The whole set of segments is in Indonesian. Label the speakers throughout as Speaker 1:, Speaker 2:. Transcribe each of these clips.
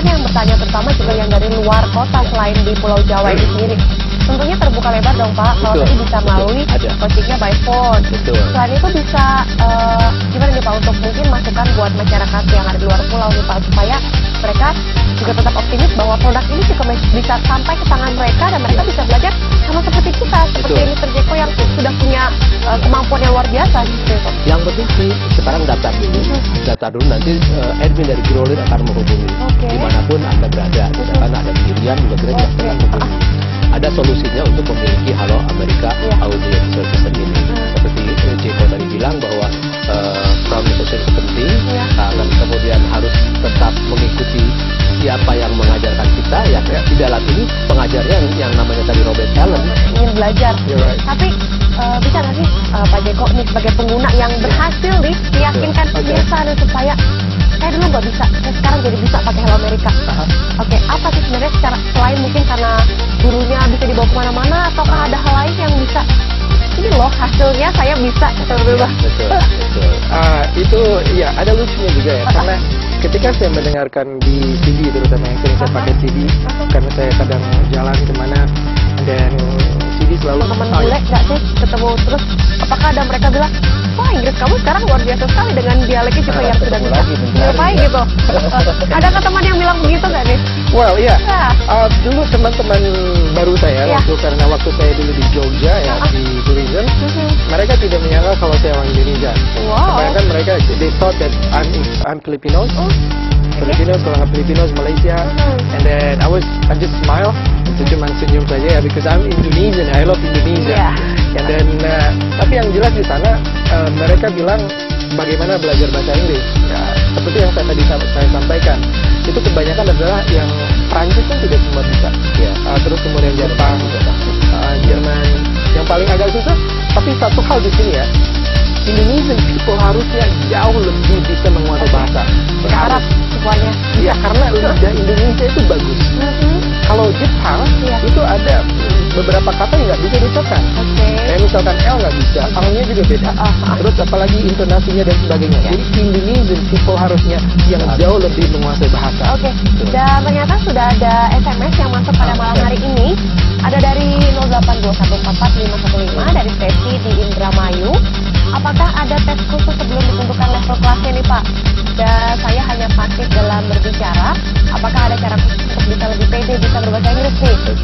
Speaker 1: kan yang bertanya terutama juga yang dari luar kota selain di Pulau Jawa ini sendiri. Tentunya terbuka lebar dong Pak, kalau tadi bisa melalui coachingnya by phone. Selain itu bisa gimana nih Pak untuk mungkin masukan buat masyarakat yang ada di luar pulau nih Pak, supaya mereka juga tetap optimis bahwa produk ini juga bisa sampai ke tangan mereka dan mereka bisa belajar sama seperti kita, seperti Mr. Jeko yang sudah punya kemampuan yang luar biasa gitu.
Speaker 2: Yang penting sih sekarang daftar dulu nanti admin dari Growler akan menghubungi dimanapun Anda berada. Misalkan ada pilihan juga kita bisa menghubungi. Ada solusinya untuk memiliki Halo Amerika Audience Service ini. Seperti Jeko tadi bilang bahwa communication itu penting, dan kemudian harus tetap mengikuti siapa yang mengajarkan kita, ya di dalam ini pengajarnya yang namanya tadi Robert Allen.
Speaker 1: Ingin belajar, tapi bisa nggak sih Pak Jeko nih sebagai pengguna yang berhasil nih meyakinkan pemirsa nih supaya saya dulu nggak bisa, saya sekarang jadi bisa pakai Hello America. Apa sih sebenarnya selain mungkin karena gurunya bisa dibawa kemana-mana, ataukah ada hal lain yang bisa ini loh hasilnya saya bisa berubah?
Speaker 3: Itu ya ada lucunya juga ya, karena ketika saya mendengarkan di CD, terutama yang sering saya pakai CD, karena saya kadang jalan kemana dan CD selalu
Speaker 1: teman bule nggak sih ketemu terus, apakah ada mereka bilang wah Inggris kamu sekarang luar biasa sekali dengan dialeknya juga yang sudah bisa ngapain gitu? Ada teman yang bilang begitu nggak nih?
Speaker 3: Well ya, dulu teman-teman baru saya karena waktu saya dulu di Jogja ya di tourism, mereka tidak menyangka kalau saya orang Indonesia. Kebanyakan mereka they thought that I'm Filipinos. Filipinos, kalau nggak Filipinos, Malaysia, and then I just smile, itu cuma senyum saja ya, because I'm Indonesian, I love Indonesia. And then tapi yang jelas di sana mereka bilang bagaimana belajar bahasa Inggris. Ya, seperti yang saya sampaikan, itu kebanyakan adalah yang Prancis kan tidak semua bisa. Terus kemudian Jepang, Jerman, yang paling agak susah. Tapi satu hal di sini ya, Indonesian people harusnya jauh lebih bisa menguasai bahasa
Speaker 1: Arab semuanya.
Speaker 3: Ya, karena lidah Indonesia itu bagus. Kalau Jepang itu ada beberapa kata yang nggak bisa diucapkan. Kayak misalkan L nggak bisa, A-nya juga beda. Terus apalagi intonasinya dan sebagainya. Jadi Indonesian people harusnya yang jauh lebih menguasai bahasa.
Speaker 1: Dan ternyata sudah ada SMS yang masuk pada malam hari ini. Ada dari 082144515 dari Stesi di Indramayu. Apakah ada tes khusus sebelum ditentukan level kelasnya nih Pak? Dan saya hanya pasif dalam berbicara. Apakah ada cara khusus untuk bisa lebih pede bisa berbahasa Inggris nih? Terus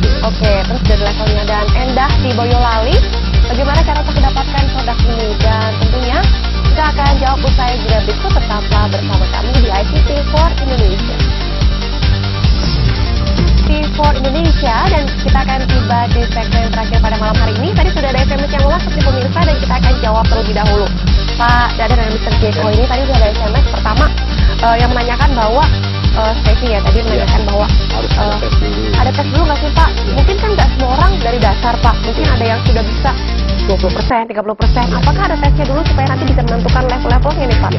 Speaker 1: dari levelnya. Dan Endah di Boyolali, bagaimana cara untuk mendapatkan produk ini? Dan tentunya kita akan jawab usai jeda berikut. Tetaplah bersama kami di ICT4 Indonesia. ICT4 Indonesia, dan kita akan tiba di segmen terakhir pada malam hari ini. Tadi sudah ada SMS yang masuk di pemirsa dan kita akan jawab terlebih dahulu. Pak Dadan dan Mr. Jeko ini tadi sudah ada SMS pertama yang menanyakan bahwa Stacey ya tadi menanyakan bahwa
Speaker 2: harus
Speaker 1: ada tes dulu nggak sih Pak? Mungkin kan nggak semua orang dari dasar Pak, mungkin ada yang sudah bisa 20%, 30%. Apakah ada tesnya dulu supaya nanti bisa menentukan level-levelnya nih Pak?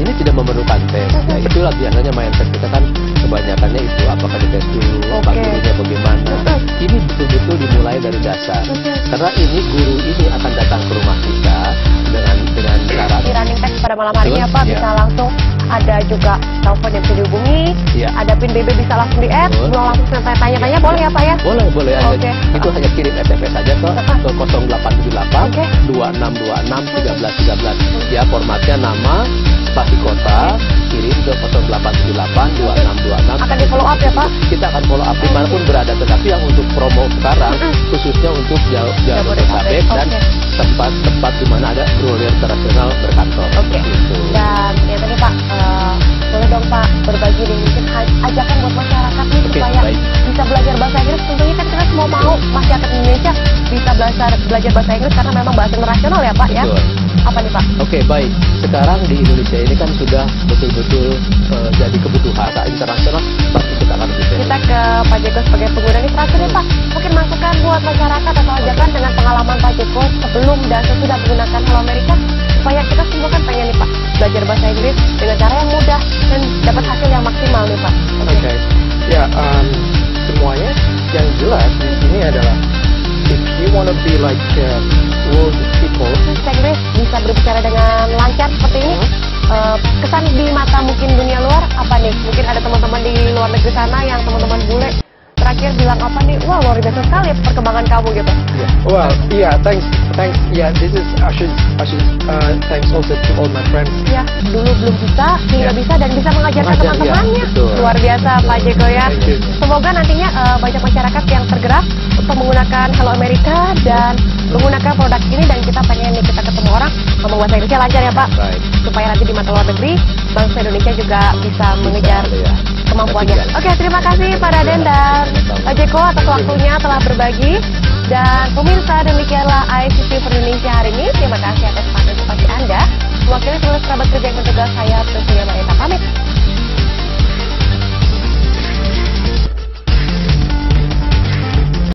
Speaker 2: Ini tidak memerlukan tes. Itulah biasanya mindset kita kan kebanyakannya itu apakah dites dulu, gurunya bagaimana. Ini betul-betul dimulai dari dasar. Karena ini guru ini akan datang ke rumah kita dengan cara
Speaker 1: di running test pada malam hari ini Pak, bisa langsung ada juga telepon yang bisa dihubungi, ada PIN BB bisa langsung di-add, mau langsung tanya-tanya boleh ya Pak ya?
Speaker 2: Boleh. Itu hanya kirim SMS saja ke 0878 2626 1313. Ya, formatnya nama, spasi kota, kirim ke 0878 2626.
Speaker 1: Akan di follow up ya Pak?
Speaker 2: Kita akan follow up dimanapun berada, tetapi yang untuk promo sekarang khususnya untuk Jabodetabek dan tempat di mana ada Growler Internasional berkantor. Dan ternyata nih Pak, boleh dong Pak berbagi nih mungkin ajakan buat masyarakat nih supaya bisa belajar bahasa Inggris. Tentunya kan kita semua mau masyarakat Indonesia bisa belajar bahasa Inggris karena memang bahasa internasional ya Pak ya. Apa nih Pak? Baik. Sekarang di Indonesia ini kan sudah betul-betul jadi kebutuhan bahasa internasional, pasti kita akan bisa.
Speaker 1: Kita ke Pak Jeko sebagai pengguna nih terakhir nih Pak. Mungkin masukan buat masyarakat atau ajakan dengan pengalaman Pak Jeko sebelum dan sesudah menggunakan Hello America, supaya kita semua kan pengen nih Pak belajar bahasa Inggris dengan cara yang mudah dan dapat hasil yang maksimal nih Pak.
Speaker 3: Ya, semuanya yang jelas di sini adalah if you wanna be like world people,
Speaker 1: bahasa Inggris bisa berbicara dengan lancar seperti ini, kesan di mata mungkin dunia luar apa nih? Mungkin ada teman-teman di luar negeri sana yang teman-teman bule terakhir bilang apa nih? Wah, luar biasa sekali perkembangan kamu gitu.
Speaker 3: Well, yeah, thanks. Yeah, this is thanks also to all my friends.
Speaker 1: Ya, dulu belum bisa, hingga bisa dan bisa mengajarkan teman-temannya. Luar biasa Pak Jeko ya. Semoga nantinya banyak masyarakat yang tergerak untuk menggunakan Hello America dan menggunakan produk ini, dan kita pengen nih kita ketemu orang ngomong bahasa Indonesia lancar ya Pak. Supaya nanti di mata luar negeri bangsa Indonesia juga bisa mengejar kemampuannya. Oke, terima kasih Pak Raden dan Pak Jeko atas waktunya telah berbagi. Dan pemirsa, demikianlah